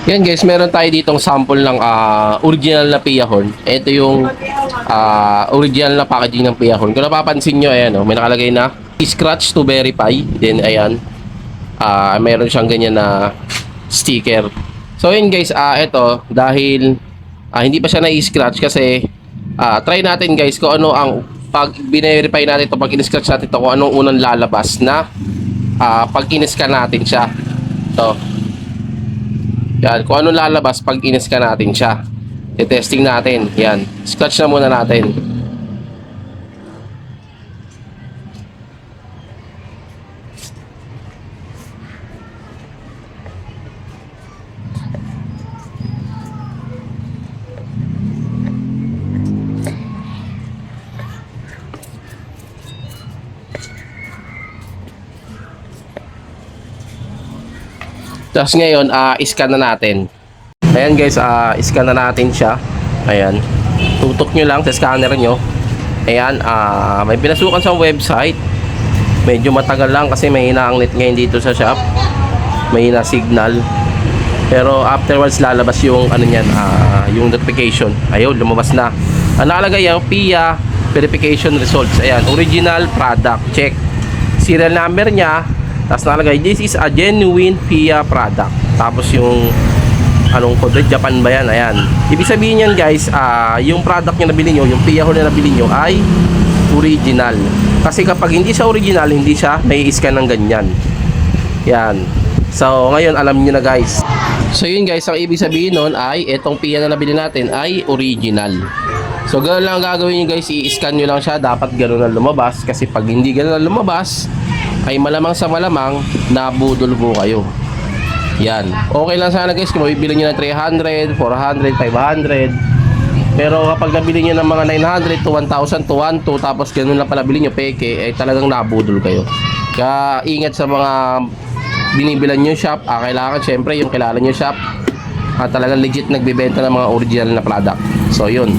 Yan guys, meron tayo ditong sample ng original na Pia horn. Ito yung original na packaging ng Pia horn. Kung napapansin nyo, ayan, may nakalagay na scratch to verify. Then ayan, meron siyang ganyan na sticker. So yun guys, ito dahil hindi pa siya na-scratch kasi try natin guys kung ano ang pag binerify natin ito, pag in-scratch natin ito, kung anong unang lalabas na pag in-scan natin siya. Ito. Yan, kung ano lalabas pag in-scan natin siya. I-testing natin. Yan. Scratch na muna natin. Tapos ngayon, scan na natin. Ayan guys, scan na natin siya. Ayan. Tutok nyo lang sa scanner nyo. Ayan, may pinasukan sa website. Medyo matagal lang kasi may hina ang net ngayon dito sa shop. May hina signal. Pero afterwards lalabas yung ano niyan, yung notification. Ayun, lumabas na. Ang nakalagay yung PIA verification results. Ayan, original product check. Serial number niya. Tapos nakalagay, this is a genuine PIA product. Tapos yung anong code, Japan ba yan? Ayan. Ibig sabihin yan guys, yung product nyo nabili nyo, yung PIA na nabili nyo ay original. Kasi kapag hindi siya original, hindi siya may scan ng ganyan. Yan. So ngayon alam niyo na guys. So yun guys, ang ibig sabihin nun ay itong PIA na nabili natin ay original. So ganoon lang ang gagawin nyo guys, i-scan nyo lang siya. Dapat ganoon na lumabas. Kasi pag hindi ganoon na lumabas, ay malamang sa malamang nabudol po kayo. Yan. Okay lang sana guys kung mabibili nyo ng 300, 400, 500. Pero kapag nabili nyo ng mga 900 to 1,000 to 1,200, tapos ganun lang pala bili nyo peke, ay talagang nabudol kayo. Kaya ingat sa mga binibilan nyo shop. Kailangan syempre yung kilala nyo shop talagang legit nagbibenta ng mga original na product. So yun.